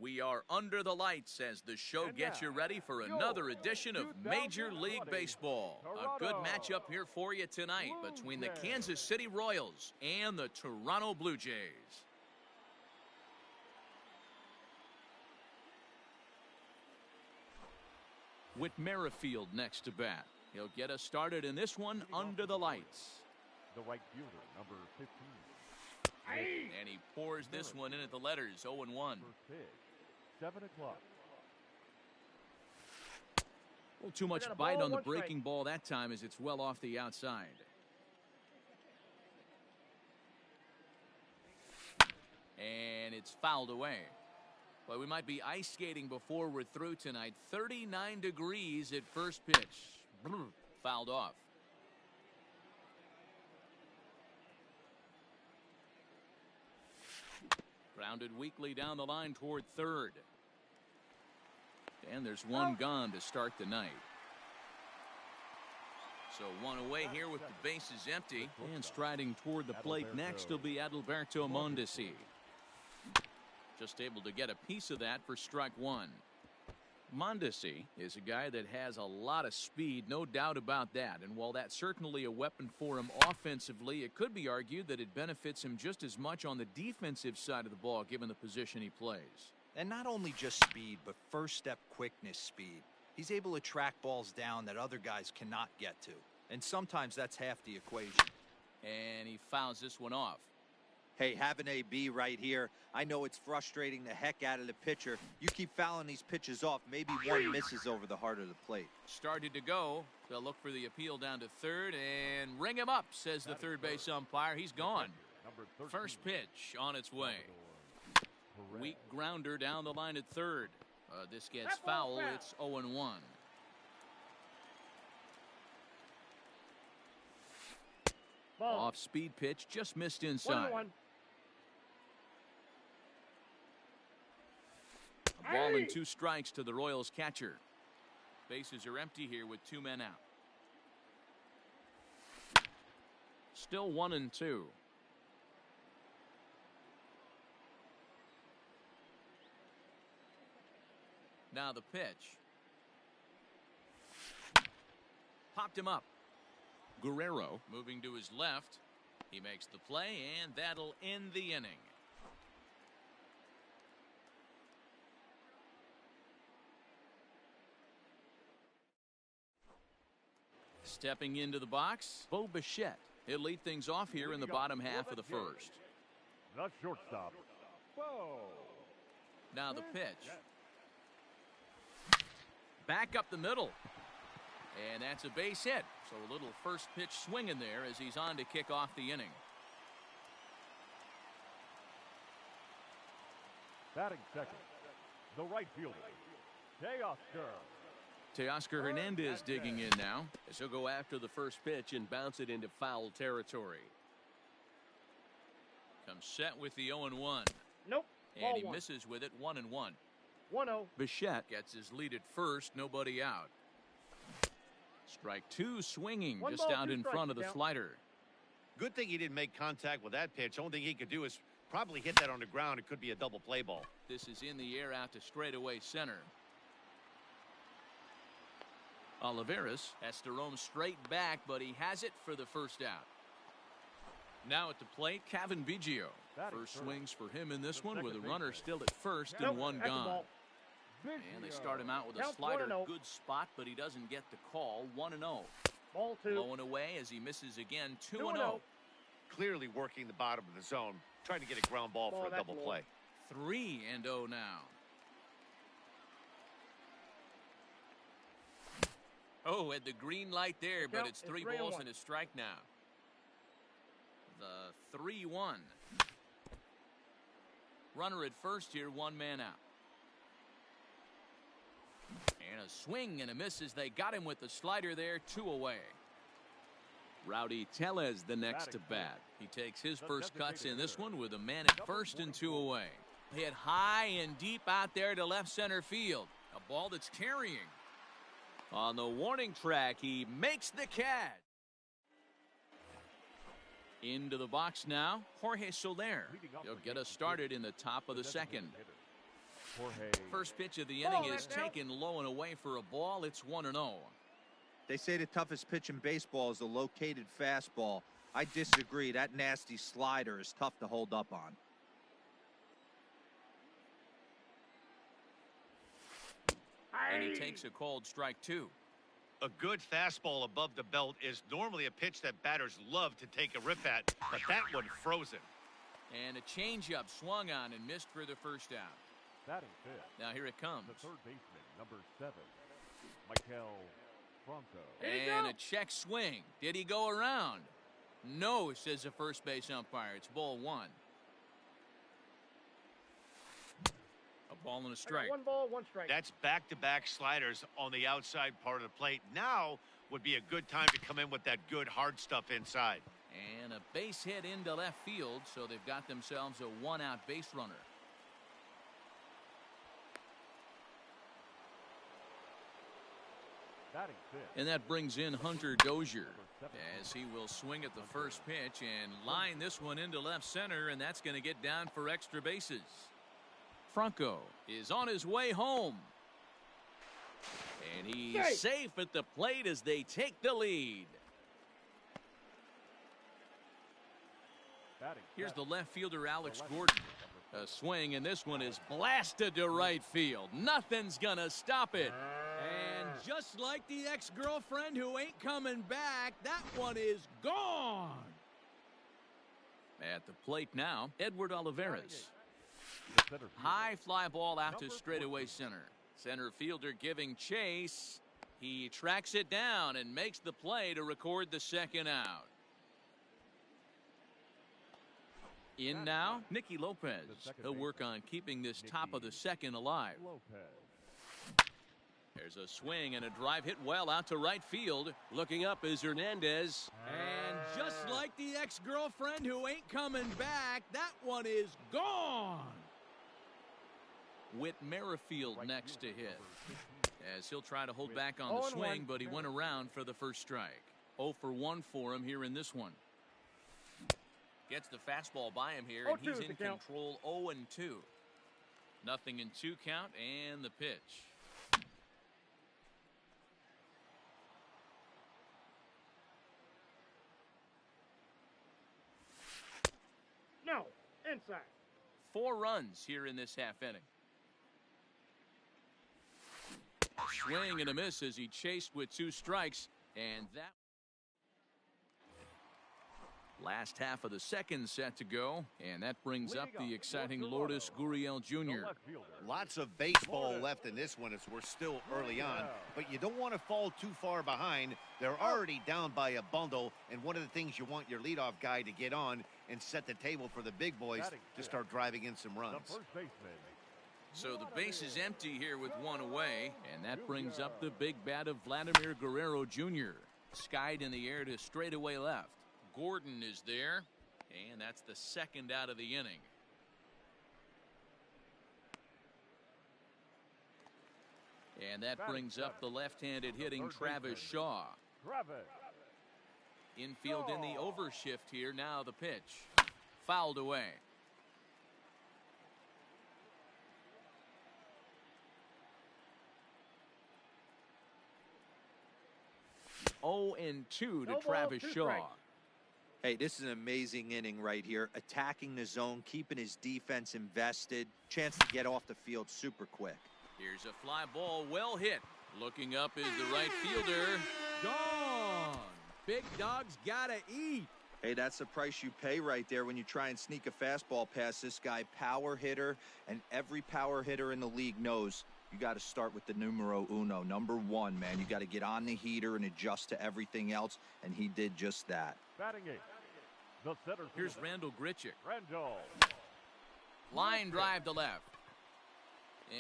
We are under the lights as the show gets you ready for another edition of Major League Baseball. A good matchup here for you tonight between the Kansas City Royals and the Toronto Blue Jays. With Merrifield next to bat, he'll get us started in this one under the lights. The right fielder, number 15. And he pours this one in at the letters, 0-1. First pitch, 7 o'clock. Well, too much bite on the breaking ball that time as it's well off the outside. And it's fouled away. But we might be ice skating before we're through tonight. 39 degrees at first pitch. Fouled off. Grounded weakly down the line toward third. And there's one gone to start the night. So one away here with the bases empty. And striding toward the plate next will be Adalberto Mondesi. Just able to get a piece of that for strike one. Mondesi is a guy that has a lot of speed, no doubt about that. And while that's certainly a weapon for him offensively, it could be argued that it benefits him just as much on the defensive side of the ball, given the position he plays. And not only just speed, but first step quickness speed. He's able to track balls down that other guys cannot get to. And sometimes that's half the equation. And he fouls this one off. Hey, have an AB right here. I know it's frustrating the heck out of the pitcher. You keep fouling these pitches off, maybe one misses over the heart of the plate. Started to go. They'll look for the appeal down to third and ring him up, says the third base umpire. He's gone. First pitch on its way. Weak grounder down the line at third. This gets foul. It's 0-1. Off speed pitch, just missed inside. 1-1. A ball and 2 strikes to the Royals catcher. Bases are empty here with 2 men out. Still 1-2. Now the pitch. Popped him up. Guerrero moving to his left. He makes the play, and that'll end the inning. Stepping into the box, Bo Bichette. He'll lead things off here in the bottom half of the first. The shortstop, Bo. Now the pitch. Back up the middle. And that's a base hit. So a little first pitch swing in there as he's on to kick off the inning. Batting second, the right fielder, Teoscar Hernandez digging in now as he'll go after the first pitch and bounce it into foul territory. Comes set with the 0-1. Nope. And he misses with it, 1-1. 1-0. Bichette gets his lead at first, nobody out. Strike 2 swinging just out in front of the slider. Good thing he didn't make contact with that pitch. Only thing he could do is probably hit that on the ground. It could be a double play ball. This is in the air out to straightaway center. Oliveira has to roam straight back, but he has it for the first out. Now at the plate, Cavan Biggio. First swings for him in this one with a runner still at first and one gone. And they start him out with a slider. Good spot, but he doesn't get the call. 1-0. Ball 2. Blowing away as he misses again. 2-0. Clearly working the bottom of the zone, trying to get a ground ball for a double play. 3-0 now. Oh, at the green light there, but it's 3 balls and a strike now. The 3-1. Runner at first here, 1 man out. And a swing and a miss as they got him with the slider there, 2 away. Rowdy Tellez the next to bat. He takes his first cuts in this one with a man at first and 2 away. Hit high and deep out there to left center field. A ball that's carrying. On the warning track, he makes the catch. Into the box now, Jorge Solaire. He'll get us started in the top of the second. Jorge. First pitch of the Ball, inning is that's out. taken low and away for a ball. It's 1-0. They say the toughest pitch in baseball is the located fastball. I disagree. That nasty slider is tough to hold up on. And he takes a called strike 2. A good fastball above the belt is normally a pitch that batters love to take a rip at, but that one frozen. And a changeup swung on and missed for the first out. Batting fifth, Now here it comes. the third baseman, number 7, Michael Franco. And a check swing. Did he go around? No, says the first base umpire. It's ball 1. A ball and a I got strike. 1 ball, 1 strike. That's back-to-back sliders on the outside part of the plate. Now would be a good time to come in with that good hard stuff inside. And a base hit into left field, so they've got themselves a 1-out base runner. Batting fifth, And that brings in Hunter Dozier as he will swing at the first pitch and line this one into left center, and that's going to get down for extra bases. Franco is on his way home. And he's safe at the plate as they take the lead. batting Here's the seventh, left fielder, Alex the left Gordon. fielder, number A swing, and this one is blasted to right field. Nothing's gonna stop it. And just like the ex-girlfriend who ain't coming back, that one is gone. At the plate now, Edward Oliveira. the center fielder, High fly ball out to Number straightaway 14. center. Center fielder giving chase. He tracks it down and makes the play to record the second out. In now, Nikki Lopez. He'll work on keeping this top of the second alive. Lopez. There's a swing and a drive hit well out to right field. Looking up is Hernandez. And just like the ex-girlfriend who ain't coming back, that one is gone. Whit Merrifield Right next to fielder, hit. number 15, As he'll try to hold back on the 0-1. swing, but he went around for the first strike. 0 for 1 for him here in this one. Gets the fastball by him here, and 0-2 he's is in the count. control. 0-2. Nothing in 2 count, and the pitch. No, inside. 4 runs here in this half inning. Swing and a miss as he chased with 2 strikes, and that last half of the second set to go, and that brings up the exciting Lourdes Gurriel the Jr. left fielder, Lots of baseball left in this one as we're still early on, but you don't want to fall too far behind. They're already down by a bundle, and one of the things you want your leadoff guy to get on and set the table for the big boys to start driving in some the runs. first baseman, So the base is empty here with 1 away, and that brings up the big bat of Vladimir Guerrero Jr. Skied in the air to straightaway left. Gordon is there, and that's the second out of the inning. And that brings up the left-handed hitting Travis Shaw. Travis. Infield in the overshift here. Now the pitch. Fouled away. Oh, and 2 to No ball, Travis 2 Shaw. strikes. Hey, this is an amazing inning right here. Attacking the zone, keeping his defense invested. Chance to get off the field super quick. Here's a fly ball, well hit. Looking up is the right fielder. Gone. Big dog's gotta eat. Hey, that's the price you pay right there when you try and sneak a fastball past this guy. Power hitter, and every power hitter in the league knows you got to start with the numero uno, number 1, man. You got to get on the heater and adjust to everything else, and he did just that. Batting eighth, the center Here's fielder, Randall Gretcher. Randall. Line drive to left.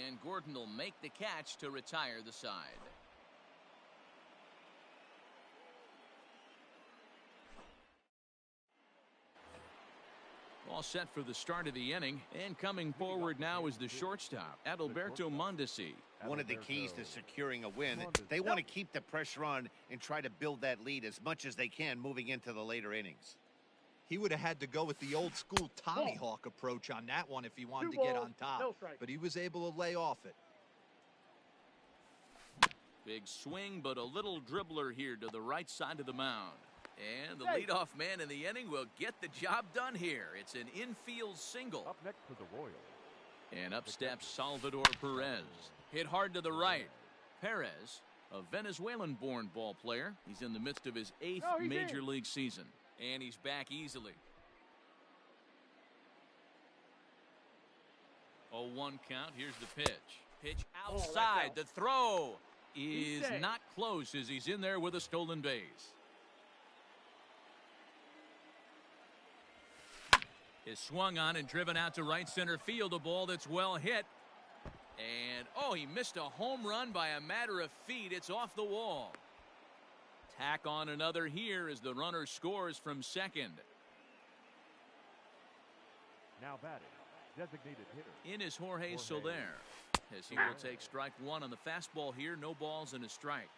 And Gordon will make the catch to retire the side. All set for the start of the inning, and coming forward now is the shortstop, Adalberto Mondesi. One of the keys to securing a win, they want to keep the pressure on and try to build that lead as much as they can moving into the later innings. He would have had to go with the old school Tommy Hawk approach on that one if he wanted to get on top. No strike. But he was able to lay off it. Big swing, but a little dribbler here to the right side of the mound. And the leadoff man in the inning will get the job done here. It's an infield single. Up next for the Royals. And up steps Salvador Perez. Hit hard to the right. Perez, a Venezuelan-born ball player. He's in the midst of his 8th major league season. And he's back easily. 0-1 count. Here's the pitch. Pitch outside. The throw is not close as he's in there with a stolen base. Is swung on and driven out to right center field. A ball that's well hit. And, he missed a home run by a matter of feet. It's off the wall. Tack on another here as the runner scores from second. Now batting, designated hitter. In is Jorge Solaire, as he will take strike one on the fastball here. No balls and a strike.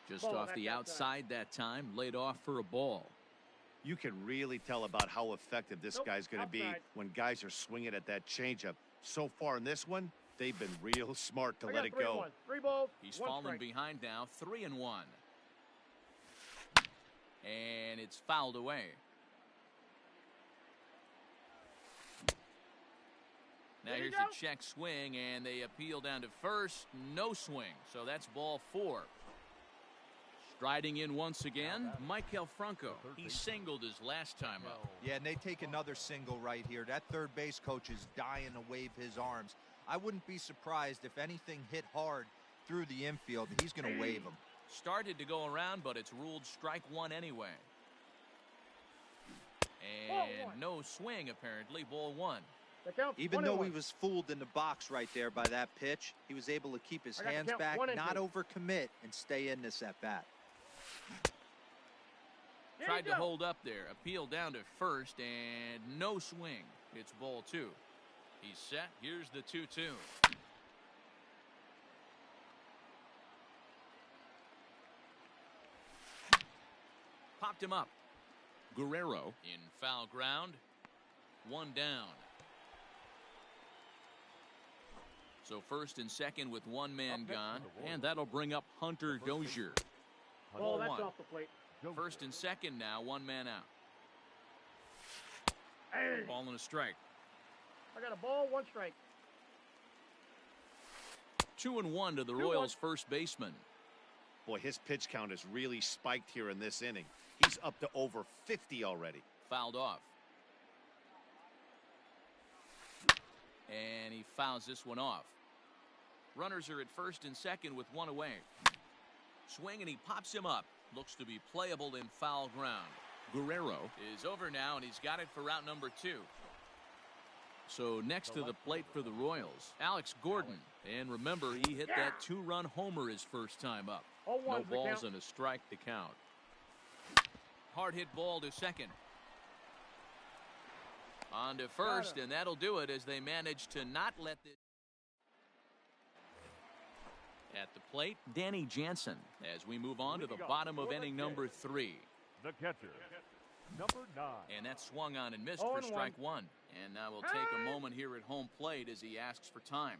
Just off the outside that time, laid off for a ball. You can really tell about how effective this guy's going to be when guys are swinging at that changeup. So far in this one, they've been real smart to let it go. 3 balls. He's fallen behind now, 3-1. And it's fouled away. Now here's a check swing, and they appeal down to first. No swing, so that's ball 4. Striding in once again, Maikel Franco. He singled his last time up. Yeah, and they take another single right here. That third base coach is dying to wave his arms. I wouldn't be surprised if anything hit hard through the infield. He's going to wave them. Started to go around, but it's ruled strike one anyway. And no swing, apparently. Ball 1. Even though he was fooled in the box right there by that pitch, he was able to keep his hands back, not overcommit, and stay in this at-bat. Tried to hold up there. Appeal down to first, and no swing. It's ball 2. He's set. Here's the 2-2. Popped him up. Guerrero in foul ground. 1 down. So first and second with 1 man gone, and that'll bring up Hunter Dozier. Oh, that's off the plate. First and second now, 1 man out. Ball and a strike. I got a ball, 1 strike. 2-1 to the Royals' first baseman. Boy, his pitch count has really spiked here in this inning. He's up to over 50 already. Fouled off. And he fouls this one off. Runners are at first and second with 1 away. Swing, and he pops him up. Looks to be playable in foul ground. Guerrero is over now, and he's got it for route number 2. So next to the plate for the Royals, Alex Gordon. And remember, he hit that 2-run homer his first time up. No balls and a strike to count. Hard hit ball to second. On to first, and that'll do it as they manage to not let this. At the plate, Danny Jansen, as we move on to the bottom of inning number 3. The catcher, number 9. And that swung on and missed for strike 1. And now we'll take a moment here at home plate as he asks for time.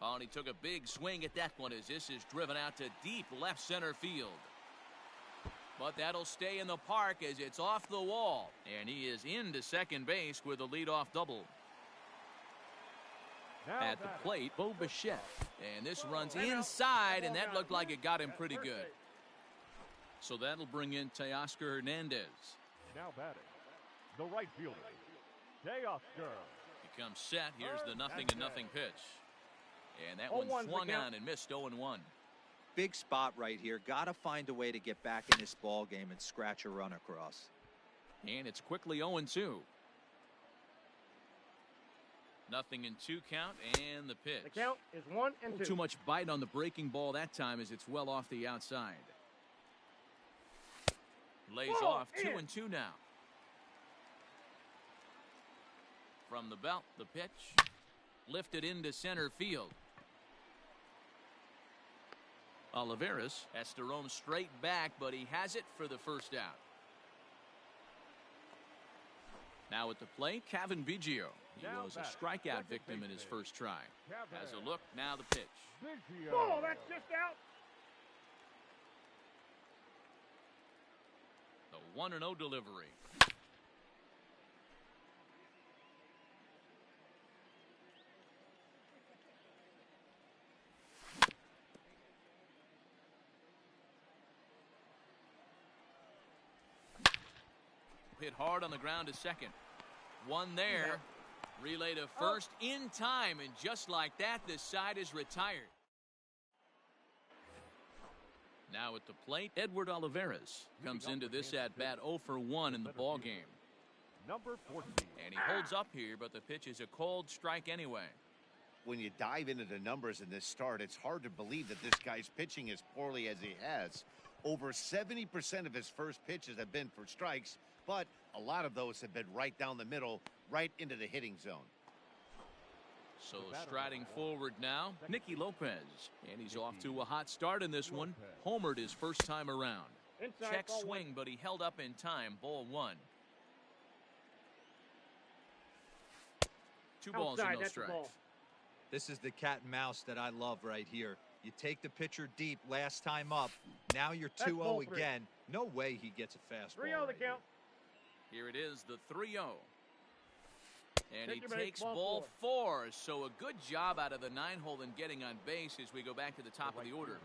Oh, and he took a big swing at that one as this is driven out to deep left center field. But that'll stay in the park as it's off the wall. And he is into second base with a leadoff double. At the plate, Bo Bichette. And this runs inside, and that looked like it got him pretty good. So that'll bring in Teoscar Hernandez. Now batting, the right fielder, Teoscar. He comes set. Here's the 0-0 pitch. And that one swung on and missed 0-1. Big spot right here. Got to find a way to get back in this ball game and scratch a run across. And it's quickly 0-2. 0-2 count, and the pitch. The count is 1-2. Too much bite on the breaking ball that time as it's well off the outside. Lays off 2-2 now. From the belt, the pitch lifted into center field. Oliveira has to roam straight back, but he has it for the first out. Now at the plate, Cavan Biggio. He was a strikeout victim in his first try. Has a look, now the pitch. Ball, that's just out. The 1-0 delivery. Hit hard on the ground to second. One there. Relay to first in time, and just like that, this side is retired. Now at the plate, Edward Oliveira comes into this at-bat 0 for 1 in the ballgame. Number 14. And he holds up here, but the pitch is a called strike anyway. When you dive into the numbers in this start, it's hard to believe that this guy's pitching as poorly as he has. Over 70% of his first pitches have been for strikes, but a lot of those have been right down the middle, right into the hitting zone. So striding forward now, Nikki Lopez. And he's off to a hot start in this one. Homered his first time around. Inside, Check ball swing, but he held up in time. Ball 1. 2 balls and no strikes. This is the cat and mouse that I love right here. You take the pitcher deep last time up. Now you're 2-0 again. No way he gets a fastball. 3-0 the count. Here it is, the 3-0. And he Take your takes base, ball 4. So a good job out of the 9-hole in getting on base as we go back to the top of the order.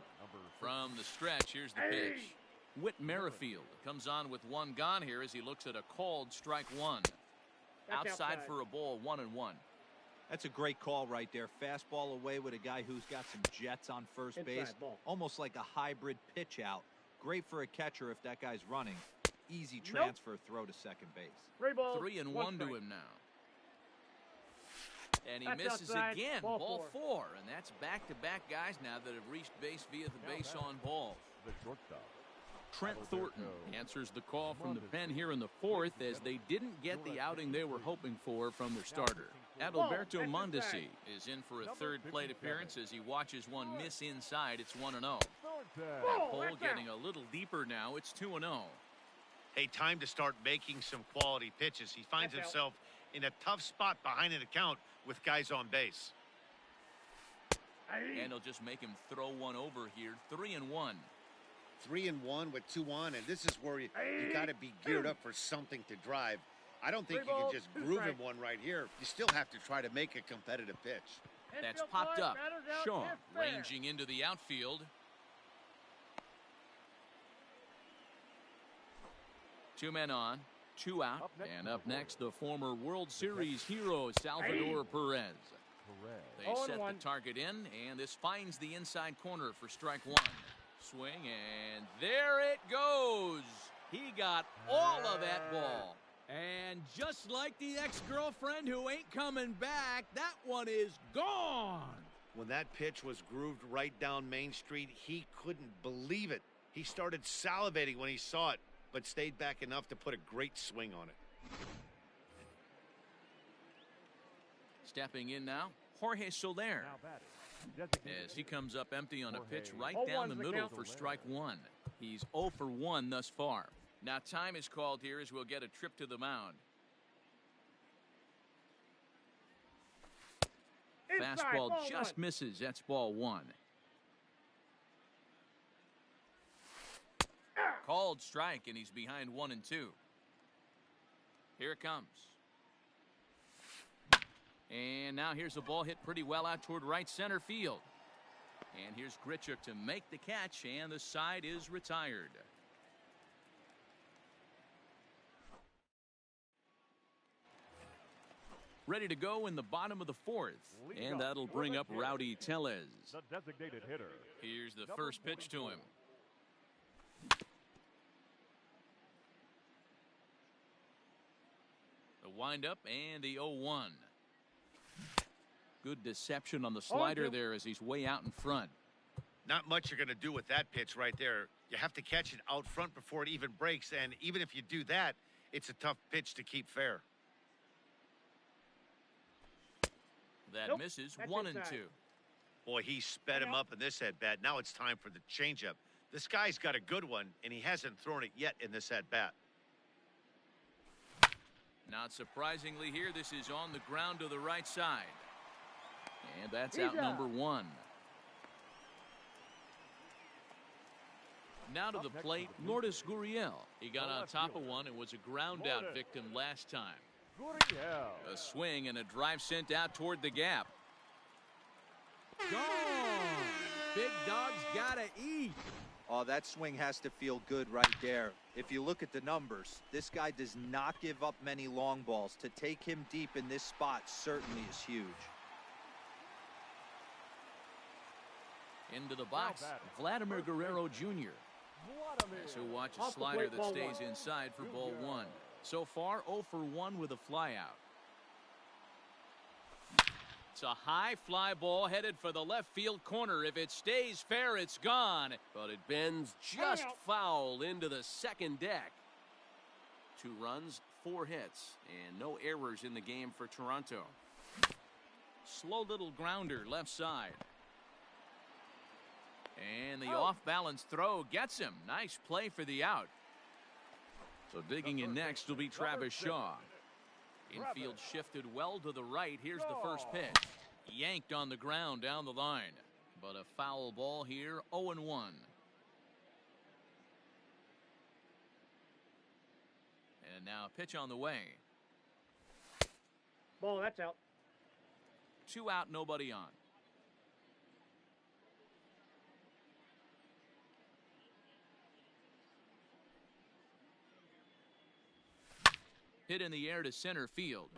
From the stretch, here's the pitch. Whit Merrifield comes on with 1 gone here as he looks at a called strike 1. Outside for a ball, 1-1. That's a great call right there. Fastball away with a guy who's got some jets on first base. Almost like a hybrid pitch out. Great for a catcher if that guy's running. Easy transfer throw to second base. 3-1 to him now. And he misses outside. again. Ball 4. And that's back-to-back guys now that have reached base via the base on ball. The shortstop. Trent Thornton answers the call from the pen here in the 4th as they didn't get the outing they were hoping for from their starter. Adalberto Mondesi is in for a third plate appearance as he watches one miss inside. It's 1-0. That hole getting a little deeper now. It's 2-0. Hey, time to start making some quality pitches. He finds himself in a tough spot behind an account with guys on base. And he'll just make him throw one over here. 3-1. 3-1 with 2 on, and this is where you got to be geared up for something to drive. I don't think you can just groove him one right here. You still have to try to make a competitive pitch. That's popped up. Shaw ranging into the outfield. 2 men on, 2 out, and up next the former World Series hero Salvador Perez. They set the target in, and this finds the inside corner for strike 1. Swing, and there it goes. He got all of that ball. And just like the ex-girlfriend who ain't coming back, that one is gone. When that pitch was grooved right down Main Street, he couldn't believe it. He started salivating when he saw it, but stayed back enough to put a great swing on it. Stepping in now, Jorge Solaire. As he comes up empty on a pitch right down the middle for strike 1. He's 0 for 1 thus far. Now time is called here as we'll get a trip to the mound. Fastball just misses. That's ball 1. Called strike, and he's behind 1-2. Here it comes. And now here's a ball hit pretty well out toward right center field. And here's Gretcher to make the catch, and the side is retired. Ready to go in the bottom of the 4th. And that'll bring up Rowdy Tellez. The designated hitter. Here's the first pitch to him. The windup and the 0-1. Good deception on the slider there as he's way out in front. Not much you're going to do with that pitch right there. You have to catch it out front before it even breaks, and even if you do that, it's a tough pitch to keep fair. That misses. 1-2. Boy, he sped him up in this at-bat. Now it's time for the changeup. This guy's got a good one, and he hasn't thrown it yet in this at-bat. Not surprisingly here, this is on the ground to the right side. And that's out number one. Now to the plate, Lourdes Gurriel. He got on top of one and was a ground out victim last time. A swing and a drive sent out toward the gap. Gone. Big dog's gotta eat. Oh, that swing has to feel good right there. If you look at the numbers, this guy does not give up many long balls. To take him deep in this spot certainly is huge. Into the box, Vladimir Guerrero Jr. So watch a slider that stays inside for ball one. So far, 0 for 1 with a flyout. It's a high fly ball headed for the left field corner. If it stays fair, it's gone. But it bends just foul into the second deck. 2 runs, 4 hits, and no errors in the game for Toronto. Slow little grounder left side. And the off-balance throw gets him. Nice play for the out. So digging in next will be Travis Shaw. Infield shifted well to the right. Here's the first pitch. Yanked on the ground down the line. But a foul ball here, 0-1. And now a pitch on the way. Ball, that's out. 2 out, nobody on. Hit in the air to center field.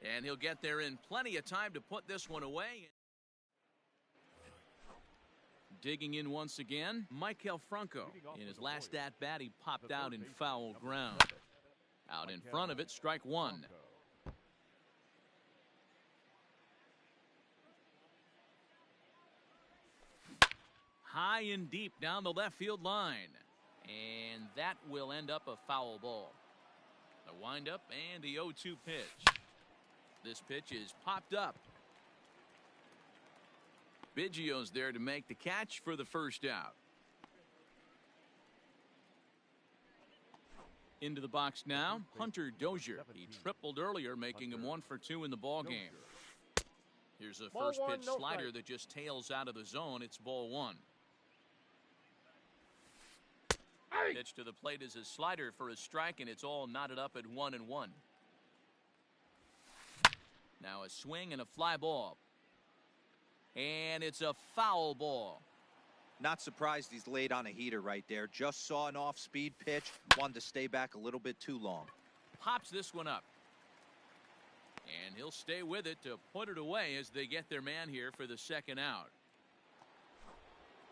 And he'll get there in plenty of time to put this one away. Digging in once again, Maikel Franco. In his last at-bat, he popped out in foul ground. Out in front of it, strike one. High and deep down the left field line. And that will end up a foul ball. The windup and the 0-2 pitch. This pitch is popped up. Biggio's there to make the catch for the first out. Into the box now, Hunter Dozier. He tripled earlier, making him 1 for 2 in the ball game. Here's a first pitch slider that just tails out of the zone. It's ball 1. Pitch to the plate is a slider for a strike, and it's all knotted up at 1-1. Now a swing and a fly ball. And it's a foul ball. Not surprised he's laid on a heater right there. Just saw an off-speed pitch. Wanted to stay back a little bit too long. Pops this one up. And he'll stay with it to put it away as they get their man here for the second out.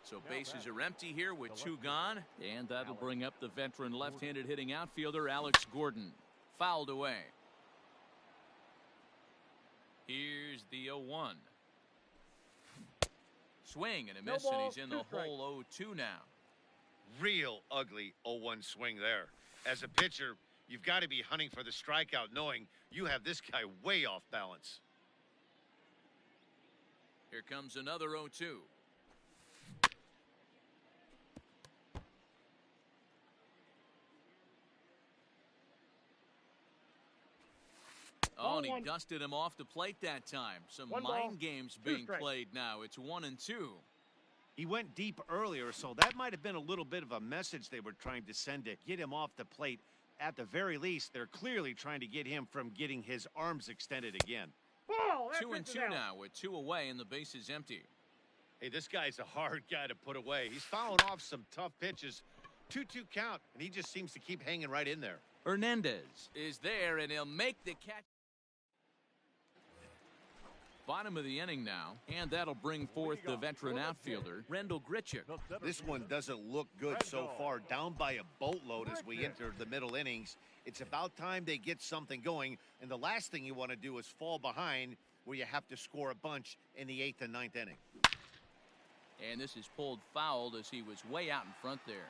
So bases are empty here with 2 gone. And that'll bring up the veteran left-handed hitting outfielder Alex Gordon. Fouled away. Here's the 0-1. Swing and a miss, and he's in the hole 0-2 now. Real ugly 0-1 swing there. As a pitcher, you've got to be hunting for the strikeout, knowing you have this guy way off balance. Here comes another 0-2. Oh, and he dusted him off the plate that time. Some mind games being played now. It's 1-2. He went deep earlier, so that might have been a little bit of a message they were trying to send to get him off the plate. At the very least, they're clearly trying to get him from getting his arms extended again. 2-2 now with 2 away and the base is empty. Hey, this guy's a hard guy to put away. He's fouling off some tough pitches. 2-2 count, and he just seems to keep hanging right in there. Hernandez is there, and he'll make the catch. Bottom of the inning now, and that'll bring forth the veteran outfielder, Randall Gretcher. This one doesn't look good so far. Down by a boatload as we enter the middle innings. It's about time they get something going, and the last thing you want to do is fall behind where you have to score a bunch in the 8th and 9th inning. And this is pulled fouled as he was way out in front there.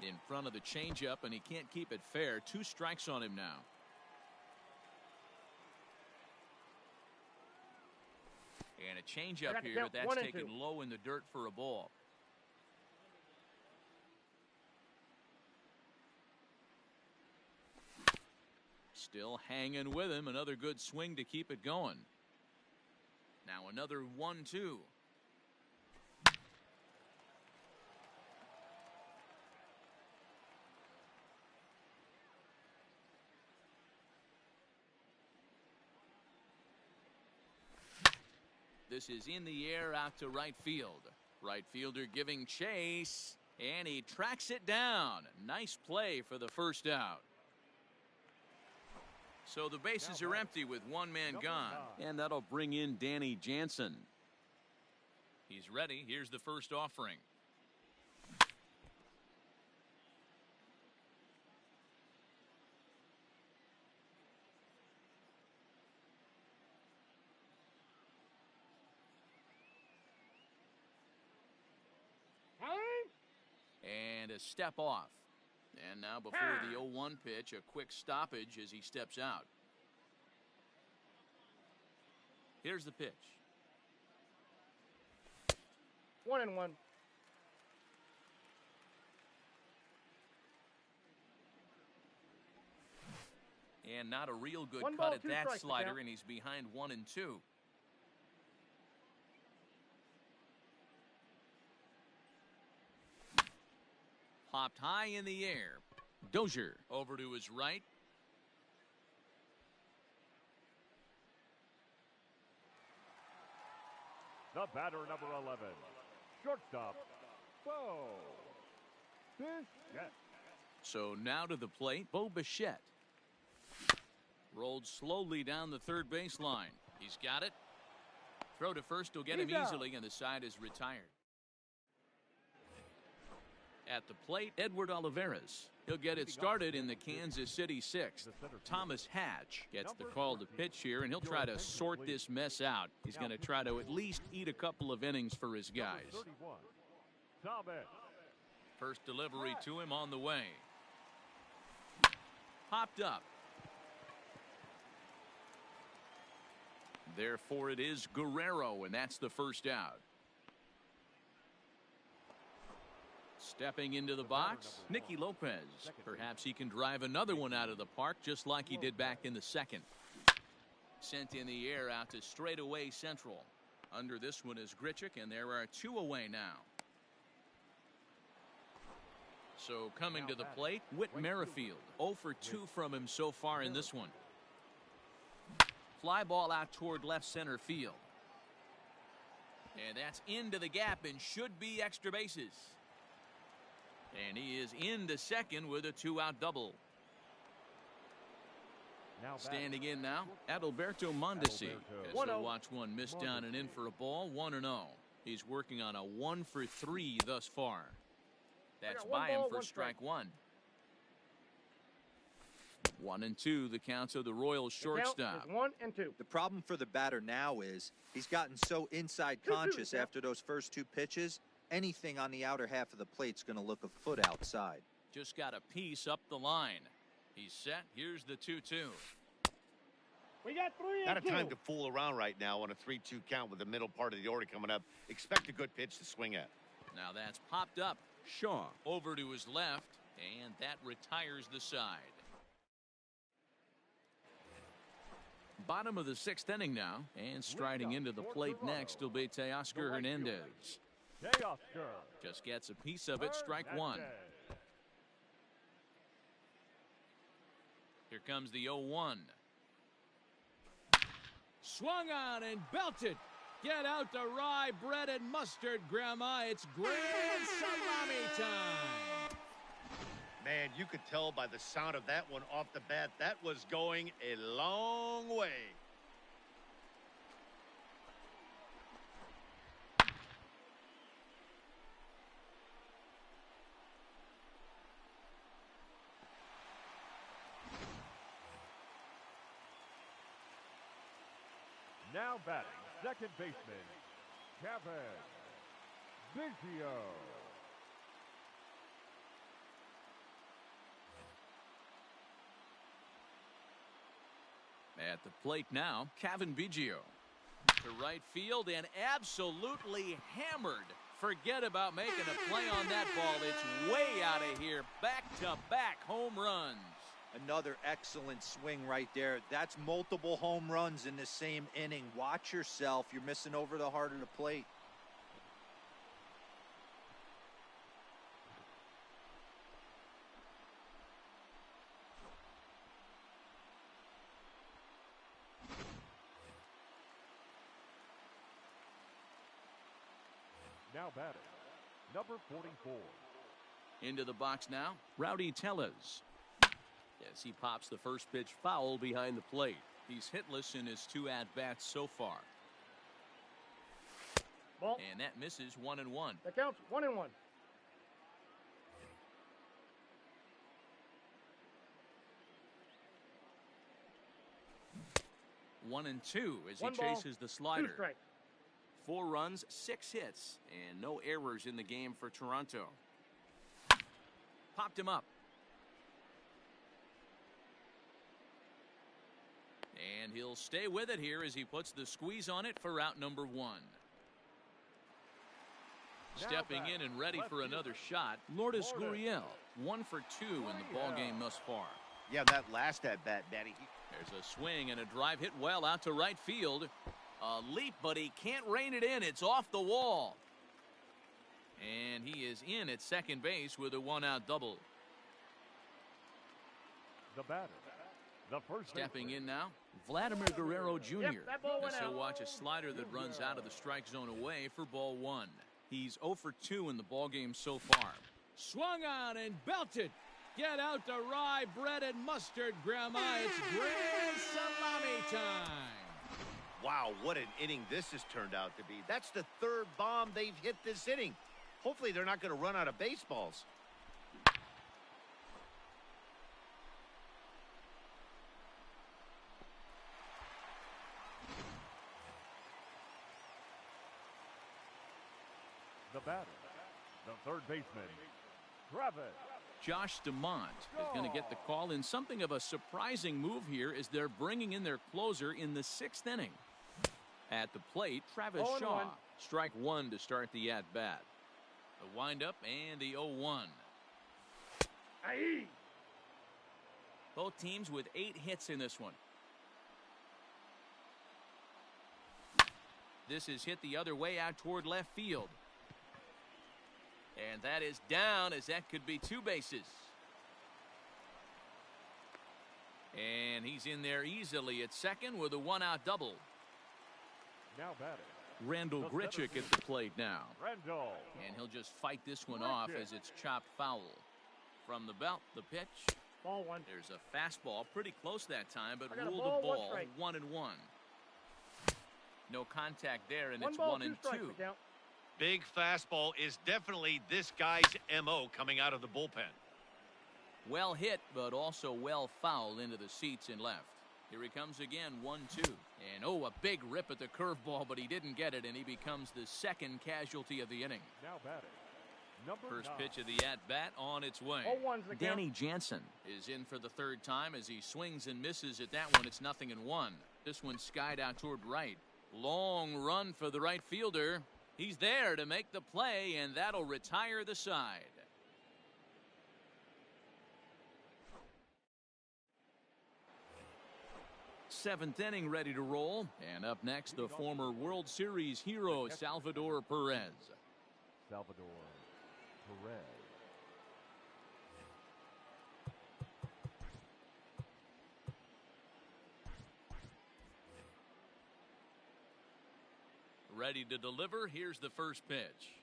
In front of the changeup, and he can't keep it fair. 2 strikes on him now. And a changeup here that's taken low in the dirt for a ball. Still hanging with him. Another good swing to keep it going. Now another 1-2. This is in the air out to right field. Right fielder giving chase, and he tracks it down. Nice play for the first out. So the bases are empty with 1 man gone. And that'll bring in Danny Jansen. He's ready. Here's the first offering. And a step off. And now before the 0-1 pitch, a quick stoppage as he steps out. Here's the pitch. 1-1. And not a real good cut at that slider, and he's behind 1-2. Popped high in the air. Dozier over to his right. The batter, number 11, shortstop, Bo Bichette. So now to the plate, Bo Bichette. Rolled slowly down the third baseline. He's got it. Throw to first will get him easily, and the side is retired. At the plate, Edward Oliveira's. He'll get it started in the Kansas City 6th. Thomas Hatch gets the call to pitch here, and he'll try to sort this mess out. He's going to try to at least eat a couple of innings for his guys. First delivery to him on the way. Popped up. Therefore, it is Guerrero, and that's the first out. Stepping into the box, Nikki Lopez. Perhaps he can drive another one out of the park just like he did back in the second. Sent in the air out to straightaway central. Under this one is Gretcher, and there are 2 away now. So coming to the plate, Whit Merrifield. 0 for 2 from him so far in this one. Fly ball out toward left center field. And that's into the gap and should be extra bases. And he is into second with a 2-out double. Standing in now, Adalberto Mondesi. As he'll watch one miss down and in for a ball, 1-0. He's working on a 1 for 3 thus far. That's by him for strike 1. 1-2, the counts of the Royals shortstop. 1-2. The problem for the batter now is he's gotten so inside conscious after those first 2 pitches. Anything on the outer half of the plate's going to look a foot outside. Just got a piece up the line. He's set. Here's the 2-2. We got 3-2. Not a time to fool around right now on a 3-2 count with the middle part of the order coming up. Expect a good pitch to swing at. Now that's popped up. Shaw over to his left, and that retires the side. Bottom of the 6th inning now, and striding into the plate next will be Teoscar Hernandez. Just gets a piece of it, strike 1. Here comes the 0-1. Swung on and belted. Get out the rye bread and mustard, Grandma. It's grand salami time. Man, you could tell by the sound of that one off the bat, that was going a long way. Now batting, second baseman, Kevin Biggio. At the plate now, Kevin Biggio. To right field and absolutely hammered. Forget about making a play on that ball. It's way out of here. Back-to-back home runs. Another excellent swing right there. That's multiple home runs in the same inning. Watch yourself. You're missing over the heart of the plate. Now batting, number 44. Into the box now, Rowdy Tellez. As he pops the first pitch foul behind the plate. He's hitless in his 2 at-bats so far. Ball. And that misses 1-1. That counts. 1-1. 1-2 as he One ball, chases the 2 slider. strikes. 4 runs, 6 hits, and no errors in the game for Toronto. Popped him up. And he'll stay with it here as he puts the squeeze on it for out number 1. Stepping in and ready for another shot, Lourdes Gurriel. 1 for 2 in the ball game thus far. Yeah, that last at bat, Daddy. There's a swing and a drive hit well out to right field. A leap, but he can't rein it in. It's off the wall. And he is in at second base with a 1-out double. The batter, the first Stepping baseman. in now, Vladimir Guerrero Jr. Yep, that ball went As he'll out. watch a slider that runs out of the strike zone away for ball 1. He's 0 for 2 in the ball game so far. Swung on and belted. Get out the rye bread and mustard, Grandma. It's grand salami time. Wow, what an inning this has turned out to be. That's the 3rd bomb they've hit this inning. Hopefully they're not going to run out of baseballs. The batter, the third baseman, Travis. Josh DeMont is going to get the call in something of a surprising move here as they're bringing in their closer in the 6th inning. At the plate, Travis 0-1. Shaw. Strike 1 to start the at-bat. The windup and the 0-1. Aye. Both teams with 8 hits in this one. This is hit the other way out toward left field. And that is down as that could be 2 bases. And he's in there easily at second with a 1-out double. Now batting, Randall Gretcher at the plate now. Randall. And he'll just fight this one off as it's chopped foul. From the belt, the pitch. Ball 1. There's a fastball pretty close that time, but I got a ruled ball, the one ball strike. 1-1. No contact there, and 1 it's ball, 1-2. 2 strikes to count. Big fastball is definitely this guy's MO coming out of the bullpen. Well hit, but also well fouled into the seats and left. Here he comes again, 1-2. And oh, a big rip at the curveball, but he didn't get it, and he becomes the 2nd casualty of the inning. Now batting, number First 9. pitch of the at-bat on its way. 0-1's the count. Danny Jansen is in for the 3rd time as he swings and misses at that one. It's 0-1. This one skied out toward right. Long run for the right fielder. He's there to make the play, and that'll retire the side. Seventh inning ready to roll. And up next, the former World Series hero, Salvador Perez. Salvador Perez. Ready to deliver. Here's the first pitch.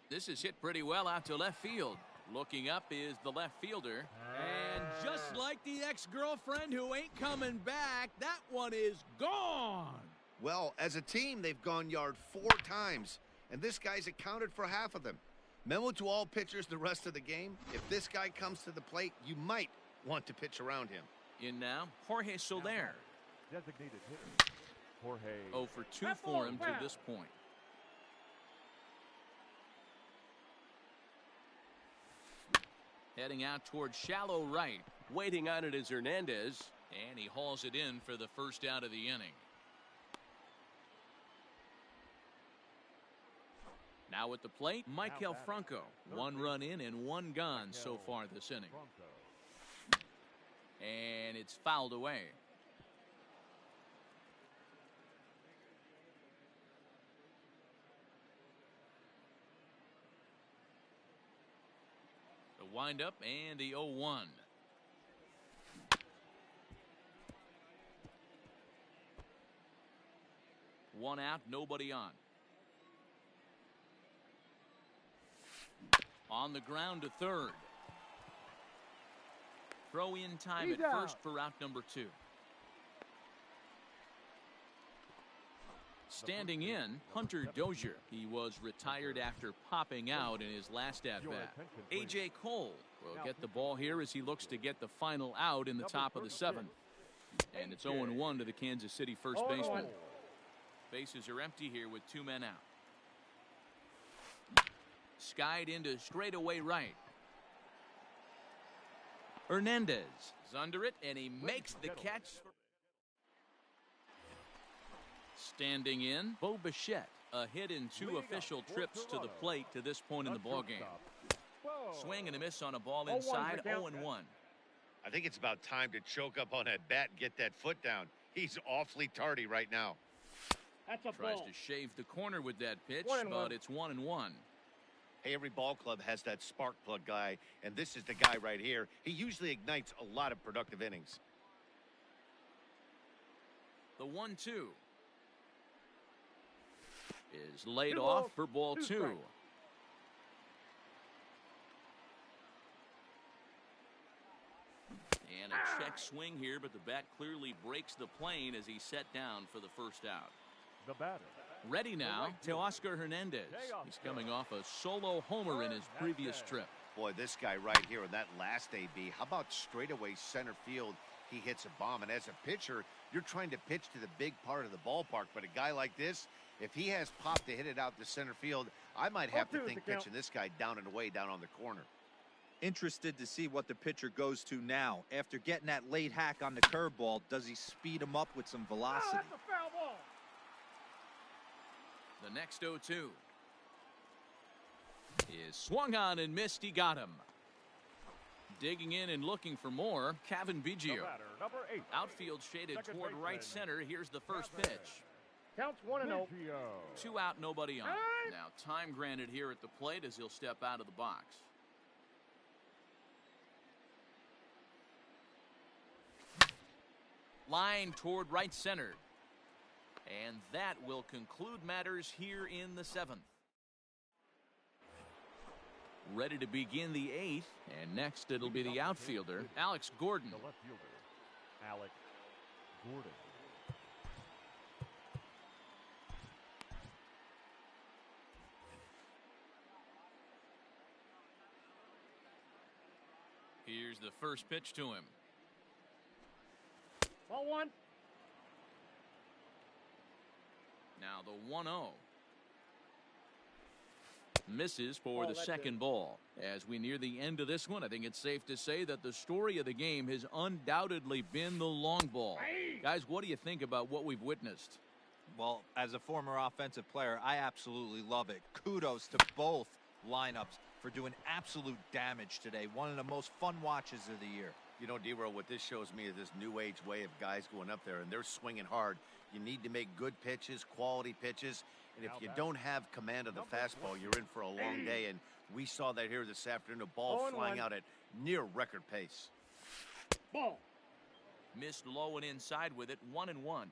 This is hit pretty well out to left field. Looking up is the left fielder. And just like the ex-girlfriend who ain't coming back, that one is gone. Well, as a team, they've gone yard 4 times, and this guy's accounted for half of them. Memo to all pitchers the rest of the game: if this guy comes to the plate, you might want to pitch around him. In now, Jorge Solaire. Designated hitter, Jorge. 0 for 2 for him to this point. Heading out towards shallow right. Waiting on it is Hernandez. And he hauls it in for the first out of the inning. Now at the plate, Michael Franco. 1 run in and 1 gone so far this inning. And it's fouled away. The windup and the 0-1. One out, nobody on. On the ground to third. Throw in time at first for out number 2. Standing in, Hunter Dozier. He was retired after popping out in his last at-bat. A.J. Cole will get the ball here as he looks to get the final out in the top of the 7th. And it's 0-1 to the Kansas City first baseman. Bases are empty here with 2 men out. Skied into straightaway right. Hernandez is under it, and he makes the catch. Standing in, Bo Bichette. A hit in 2 official trips to the plate to this point in the ballgame. Swing and a miss on a ball inside, 0-1. I think it's about time to choke up on that bat and get that foot down. He's awfully tardy right now. That's a Tries ball. to shave the corner with that pitch, but it's 1-1. Hey, every ball club has that spark plug guy, and this is the guy right here. He usually ignites a lot of productive innings. The 1-2 is laid off for ball 2. And a check swing here, but the bat clearly breaks the plane as he's set down for the first out. The batter. Ready now to Oscar Hernandez. He's coming off a solo homer in his previous trip. Boy, this guy right here in that last AB, how about straightaway center field? He hits a bomb, and as a pitcher, you're trying to pitch to the big part of the ballpark, but a guy like this, if he has pop to hit it out to center field, I might have to think pitching this guy down and away down on the corner. Interested to see what the pitcher goes to now. After getting that late hack on the curveball, does he speed him up with some velocity? That's a foul ball. The next 0-2 is swung on and missed. He got him. Digging in and looking for more, Kevin Biggio. Number 8. Outfield shaded toward right center. Here's the first pitch. Counts 1-0. 2 out, nobody on. Now time granted here at the plate as he'll step out of the box. Line toward right center. And that will conclude matters here in the 7th. Ready to begin the 8th, and next it'll be the outfielder, Alex Gordon. The left fielder, Alex Gordon. Here's the first pitch to him. Ball 1. Now the 1-0. Misses for the second ball. As we near the end of this one, I think it's safe to say that the story of the game has undoubtedly been the long ball. Guys, what do you think about what we've witnessed? Well, as a former offensive player, I absolutely love it. Kudos to both lineups for doing absolute damage today. One of the most fun watches of the year. You know, D-Roll, what this shows me is this new age way of guys going up there, and they're swinging hard. You need to make good pitches, quality pitches, and if you don't have command of the fastball, you're in for a long day, and we saw that here this afternoon, a ball flying out at near record pace. Ball. Missed low and inside with it, 1-1. Ball.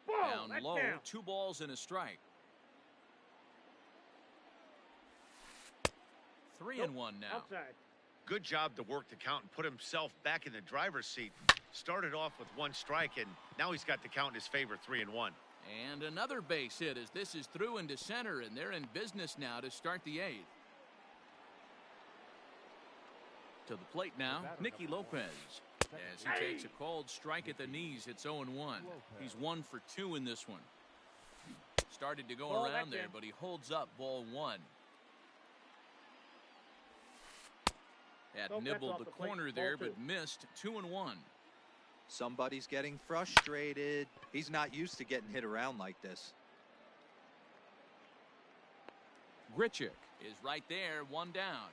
Down low, 2 balls and a strike. 3-1 now. Outside. Good job to work the count and put himself back in the driver's seat. Started off with 1 strike, and now he's got the count in his favor, 3-1. And another base hit as this is through into center, and they're in business now to start the 8th. To the plate now, Nikki Lopez. As he takes a called strike at the knees, it's 0-1. He's 1 for 2 in this one. Started to go around there, but he holds up ball 1. Had Nope, that's nibbled off the the plate. corner Ball there, two. but missed 2-1. Somebody's getting frustrated. He's not used to getting hit around like this. Gretcher is right there, one down.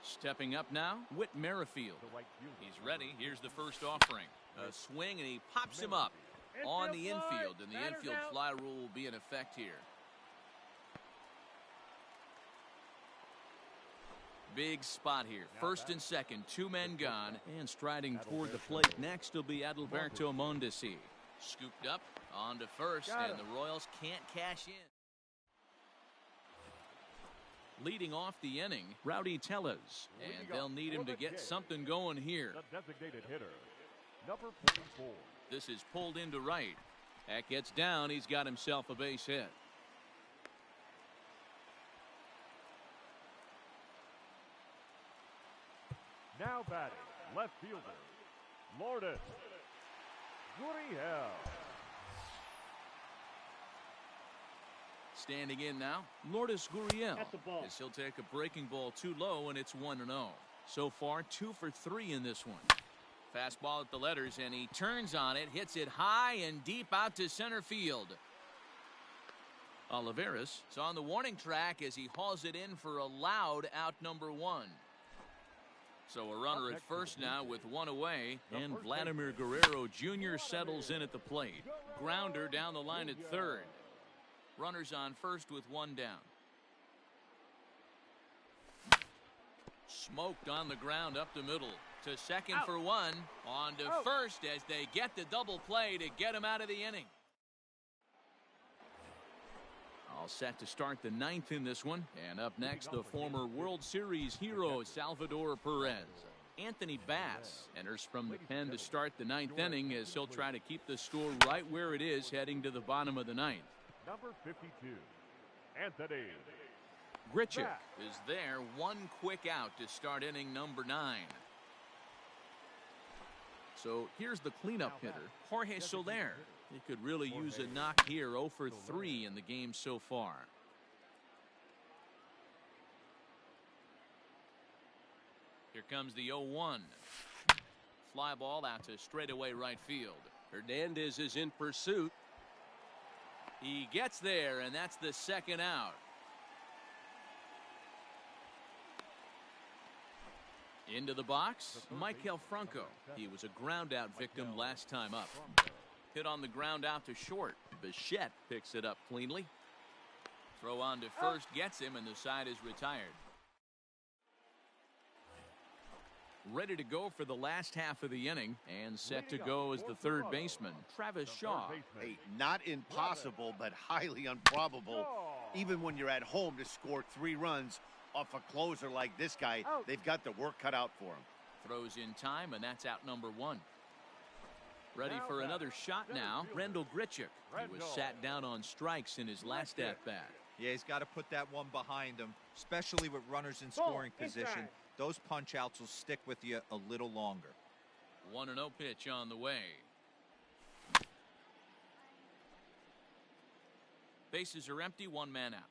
Stepping up now, Whit Merrifield. The right fielder. He's ready. Here's the first offering. A swing, and he pops him up on the infield, and the Batter's infield out. fly rule will be in effect here. Big spot here. First and second, two men gone, and striding toward the plate next will be Adalberto Mondesi. Scooped up onto first, and the Royals can't cash in. Leading off the inning, Rowdy Tellez, and they'll need him to get something going here. The designated hitter, number 44. This is pulled into right. That gets down. He's got himself a base hit. Now batting, left fielder, Lourdes Gurriel. Standing in now, Lourdes Gurriel, That's a ball. as he'll take a breaking ball too low, and it's 1-0. So far, 2 for 3 in this one. Fastball at the letters, and he turns on it, hits it high and deep out to center field. Oliveira is on the warning track as he hauls it in for a loud out number 1. So a runner at first now with 1 away, and Vladimir Guerrero Jr. settles in at the plate. Grounder down the line at third. Runners on first with 1 down. Smoked on the ground up the middle. To second for 1. On to first as they get the double play to get him out of the inning. All set to start the 9th in this one. And up next, the former World Series hero Salvador Perez. Anthony Bass enters from the pen to start the 9th inning as he'll try to keep the score right where it is heading to the bottom of the 9th. Number 52, Anthony Gretcher Bass. is there, 1 quick out to start inning number 9. So here's the cleanup hitter, Jorge Solaire. He could really use a knock here, 0 for 3 in the game so far. Here comes the 0-1. Fly ball out to straightaway right field. Hernandez is in pursuit. He gets there, and that's the second out. Into the box, Michael Franco. He was a ground out victim last time up. Hit on the ground out to short. Bichette picks it up cleanly. Throw on to first gets him, and the side is retired. Ready to go for the last half of the inning, and set to go as the third baseman, Travis Shaw. Hey, not impossible, but highly improbable. Even when you're at home to score 3 runs off a closer like this guy, they've got the work cut out for him. Throws in time, and that's out number 1. Ready for another shot now, Randall Gretcher. He was sat down on strikes in his last at-bat. Yeah, he's got to put that one behind him, especially with runners in scoring position. Those punch-outs will stick with you a little longer. 1-0 pitch on the way. Bases are empty, 1 man out.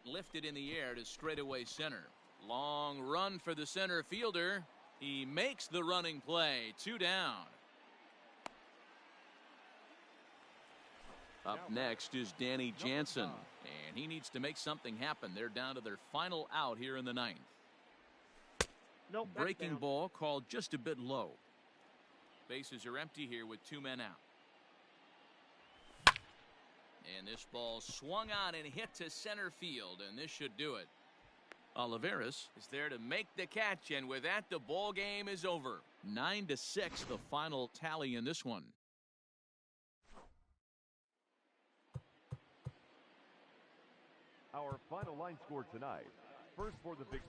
Lifted in the air to straightaway center. Long run for the center fielder. He makes the running play. 2 down. Up next is Danny Jansen, and he needs to make something happen. They're down to their final out here in the 9th. Nope, Breaking ball called just a bit low. Bases are empty here with 2 men out. And this ball swung on and hit to center field, and this should do it. Oliveira is there to make the catch, and with that, the ball game is over. 9-6, the final tally in this one. Our final line score tonight. First for the big